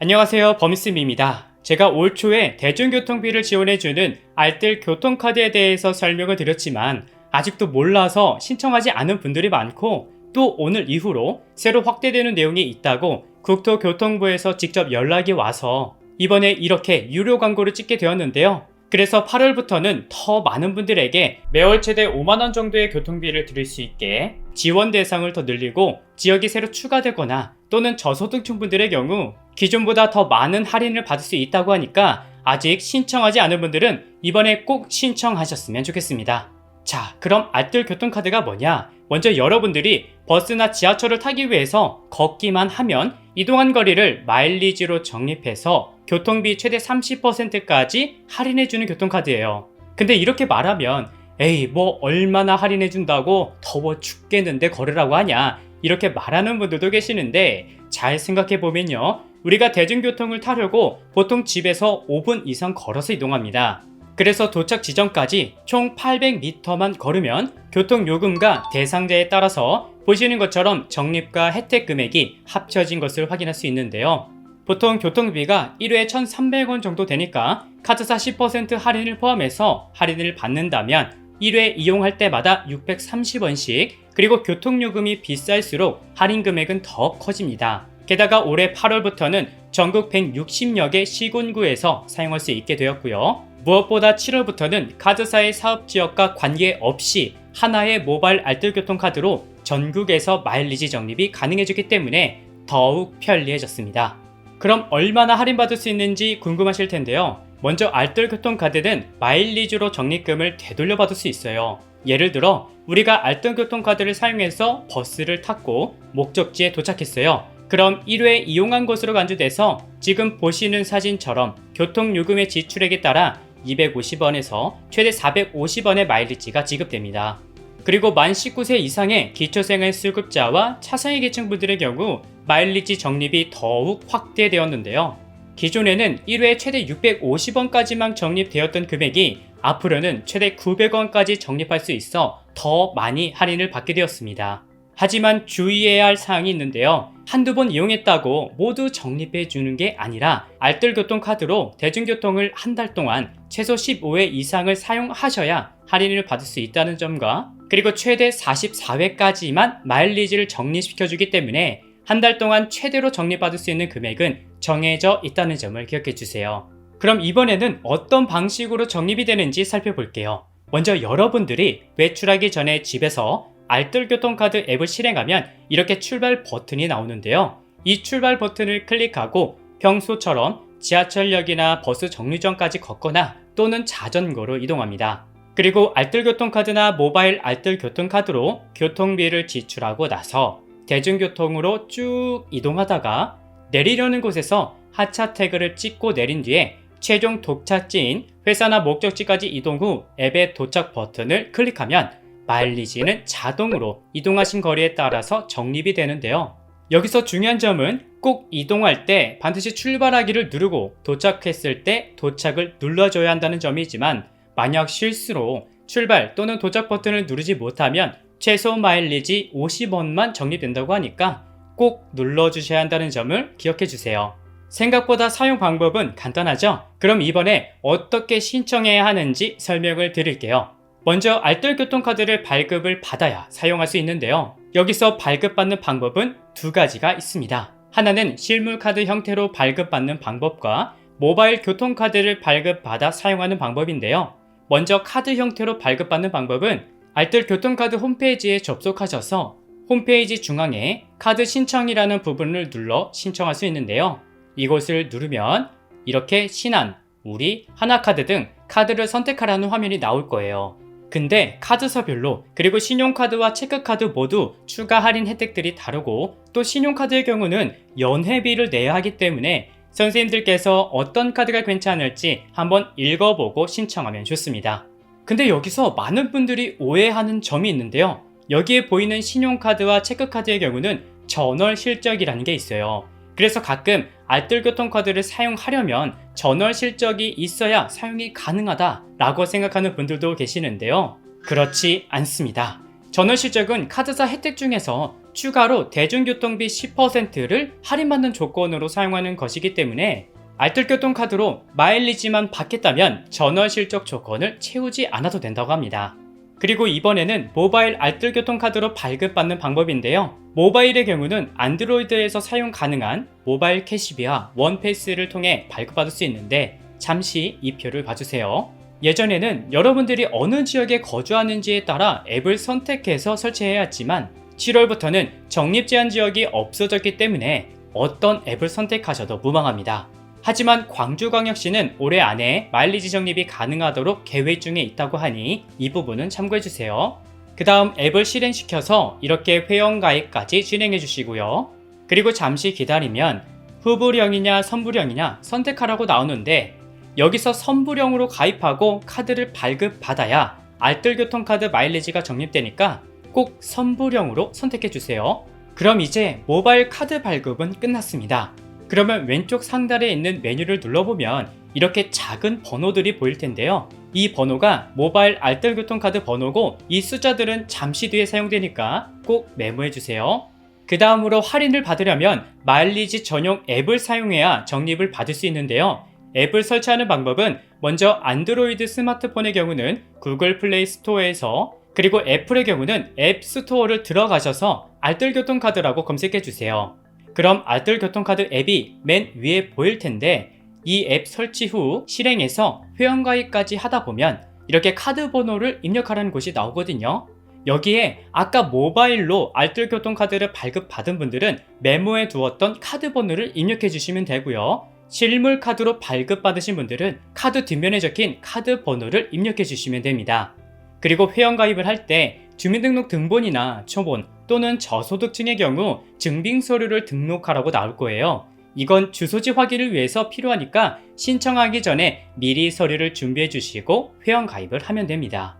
안녕하세요, 범쌤입니다. 제가 올 초에 대중교통비를 지원해주는 알뜰 교통카드에 대해서 설명을 드렸지만 아직도 몰라서 신청하지 않은 분들이 많고, 또 오늘 이후로 새로 확대되는 내용이 있다고 국토교통부에서 직접 연락이 와서 이번에 이렇게 유료 광고를 찍게 되었는데요. 그래서 8월부터는 더 많은 분들에게 매월 최대 5만원 정도의 교통비를 드릴 수 있게 지원 대상을 더 늘리고, 지역이 새로 추가되거나 또는 저소득층 분들의 경우 기존보다 더 많은 할인을 받을 수 있다고 하니까 아직 신청하지 않은 분들은 이번에 꼭 신청하셨으면 좋겠습니다. 자, 그럼 알뜰 교통카드가 뭐냐? 먼저 여러분들이 버스나 지하철을 타기 위해서 걷기만 하면 이동한 거리를 마일리지로 적립해서 교통비 최대 30%까지 할인해주는 교통카드예요. 근데 이렇게 말하면 에이, 뭐 얼마나 할인해준다고 더워 죽겠는데 걸으라고 하냐, 이렇게 말하는 분들도 계시는데, 잘 생각해보면요, 우리가 대중교통을 타려고 보통 집에서 5분 이상 걸어서 이동합니다. 그래서 도착 지점까지 총 800m만 걸으면 교통요금과 대상자에 따라서 보시는 것처럼 적립과 혜택 금액이 합쳐진 것을 확인할 수 있는데요. 보통 교통비가 1회에 1,300원 정도 되니까 카드사 10% 할인을 포함해서 할인을 받는다면 1회 이용할 때마다 630원씩, 그리고 교통요금이 비쌀수록 할인 금액은 더 커집니다. 게다가 올해 8월부터는 전국 160여 개 시군구에서 사용할 수 있게 되었고요. 무엇보다 7월부터는 카드사의 사업지역과 관계없이 하나의 모바일 알뜰교통카드로 전국에서 마일리지 적립이 가능해지기 때문에 더욱 편리해졌습니다. 그럼 얼마나 할인받을 수 있는지 궁금하실 텐데요. 먼저 알뜰교통카드는 마일리지로 적립금을 되돌려 받을 수 있어요. 예를 들어 우리가 알뜰교통카드를 사용해서 버스를 탔고 목적지에 도착했어요. 그럼 1회 이용한 것으로 간주돼서 지금 보시는 사진처럼 교통요금의 지출액에 따라 250원에서 최대 450원의 마일리지가 지급됩니다. 그리고 만 19세 이상의 기초생활수급자와 차상위 계층분들의 경우 마일리지 적립이 더욱 확대되었는데요. 기존에는 1회에 최대 650원까지만 적립되었던 금액이 앞으로는 최대 900원까지 적립할 수 있어 더 많이 할인을 받게 되었습니다. 하지만 주의해야 할 사항이 있는데요. 한두 번 이용했다고 모두 적립해 주는 게 아니라 알뜰교통카드로 대중교통을 한 달 동안 최소 15회 이상을 사용하셔야 할인을 받을 수 있다는 점과, 그리고 최대 44회까지만 마일리지를 적립시켜주기 때문에 한 달 동안 최대로 적립받을 수 있는 금액은 정해져 있다는 점을 기억해 주세요. 그럼 이번에는 어떤 방식으로 적립이 되는지 살펴볼게요. 먼저 여러분들이 외출하기 전에 집에서 알뜰교통카드 앱을 실행하면 이렇게 출발 버튼이 나오는데요. 이 출발 버튼을 클릭하고 평소처럼 지하철역이나 버스 정류장까지 걷거나 또는 자전거로 이동합니다. 그리고 알뜰교통카드나 모바일 알뜰교통카드로 교통비를 지출하고 나서 대중교통으로 쭉 이동하다가 내리려는 곳에서 하차 태그를 찍고 내린 뒤에 최종 도착지인 회사나 목적지까지 이동 후 앱의 도착 버튼을 클릭하면 마일리지는 자동으로 이동하신 거리에 따라서 적립이 되는데요. 여기서 중요한 점은 꼭 이동할 때 반드시 출발하기를 누르고 도착했을 때 도착을 눌러줘야 한다는 점이지만, 만약 실수로 출발 또는 도착 버튼을 누르지 못하면 최소 마일리지 50원만 적립된다고 하니까 꼭 눌러주셔야 한다는 점을 기억해 주세요. 생각보다 사용 방법은 간단하죠? 그럼 이번에 어떻게 신청해야 하는지 설명을 드릴게요. 먼저 알뜰교통카드를 발급을 받아야 사용할 수 있는데요. 여기서 발급받는 방법은 두 가지가 있습니다. 하나는 실물카드 형태로 발급받는 방법과 모바일 교통카드를 발급받아 사용하는 방법인데요. 먼저 카드 형태로 발급받는 방법은 알뜰교통카드 홈페이지에 접속하셔서 홈페이지 중앙에 카드 신청이라는 부분을 눌러 신청할 수 있는데요. 이곳을 누르면 이렇게 신한, 우리, 하나카드 등 카드를 선택하라는 화면이 나올 거예요. 근데 카드사별로, 그리고 신용카드와 체크카드 모두 추가 할인 혜택들이 다르고, 또 신용카드의 경우는 연회비를 내야 하기 때문에 선생님들께서 어떤 카드가 괜찮을지 한번 읽어보고 신청하면 좋습니다. 근데 여기서 많은 분들이 오해하는 점이 있는데요. 여기에 보이는 신용카드와 체크카드의 경우는 전월 실적이라는 게 있어요. 그래서 가끔 알뜰교통카드를 사용하려면 전월 실적이 있어야 사용이 가능하다라고 생각하는 분들도 계시는데요. 그렇지 않습니다. 전월 실적은 카드사 혜택 중에서 추가로 대중교통비 10%를 할인받는 조건으로 사용하는 것이기 때문에 알뜰교통카드로 마일리지만 받겠다면 전월 실적 조건을 채우지 않아도 된다고 합니다. 그리고 이번에는 모바일 알뜰교통카드로 발급받는 방법인데요. 모바일의 경우는 안드로이드에서 사용 가능한 모바일 캐시비와 원패스를 통해 발급받을 수 있는데 잠시 이 표를 봐주세요. 예전에는 여러분들이 어느 지역에 거주하는지에 따라 앱을 선택해서 설치해야 했지만 7월부터는 적립제한 지역이 없어졌기 때문에 어떤 앱을 선택하셔도 무방합니다. 하지만 광주광역시는 올해 안에 마일리지 적립이 가능하도록 계획 중에 있다고 하니 이 부분은 참고해주세요. 그 다음 앱을 실행시켜서 이렇게 회원가입까지 진행해 주시고요. 그리고 잠시 기다리면 후불형이냐 선불형이냐 선택하라고 나오는데 여기서 선불형으로 가입하고 카드를 발급받아야 알뜰교통카드 마일리지가 적립되니까 꼭 선불형으로 선택해 주세요. 그럼 이제 모바일 카드 발급은 끝났습니다. 그러면 왼쪽 상단에 있는 메뉴를 눌러보면 이렇게 작은 번호들이 보일 텐데요. 이 번호가 모바일 알뜰교통카드 번호고 이 숫자들은 잠시 뒤에 사용되니까 꼭 메모해 주세요. 그 다음으로 할인을 받으려면 마일리지 전용 앱을 사용해야 적립을 받을 수 있는데요. 앱을 설치하는 방법은 먼저 안드로이드 스마트폰의 경우는 구글 플레이 스토어에서 그리고 애플의 경우는 앱 스토어를 들어가셔서 알뜰교통카드라고 검색해 주세요. 그럼 알뜰교통카드 앱이 맨 위에 보일 텐데 이 앱 설치 후 실행해서 회원가입까지 하다 보면 이렇게 카드 번호를 입력하라는 곳이 나오거든요. 여기에 아까 모바일로 알뜰교통카드를 발급받은 분들은 메모해 두었던 카드 번호를 입력해 주시면 되고요. 실물 카드로 발급받으신 분들은 카드 뒷면에 적힌 카드 번호를 입력해 주시면 됩니다. 그리고 회원가입을 할 때 주민등록 등본이나 초본 또는 저소득층의 경우 증빙서류를 등록하라고 나올 거예요. 이건 주소지 확인을 위해서 필요하니까 신청하기 전에 미리 서류를 준비해 주시고 회원가입을 하면 됩니다.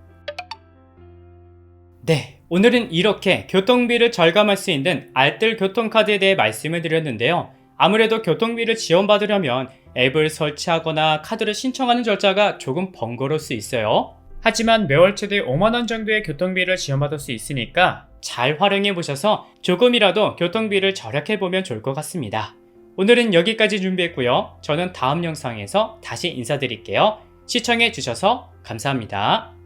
네, 오늘은 이렇게 교통비를 절감할 수 있는 알뜰교통카드에 대해 말씀을 드렸는데요. 아무래도 교통비를 지원받으려면 앱을 설치하거나 카드를 신청하는 절차가 조금 번거로울 수 있어요. 하지만 매월 최대 5만원 정도의 교통비를 지원받을 수 있으니까 잘 활용해 보셔서 조금이라도 교통비를 절약해 보면 좋을 것 같습니다. 오늘은 여기까지 준비했고요. 저는 다음 영상에서 다시 인사드릴게요. 시청해 주셔서 감사합니다.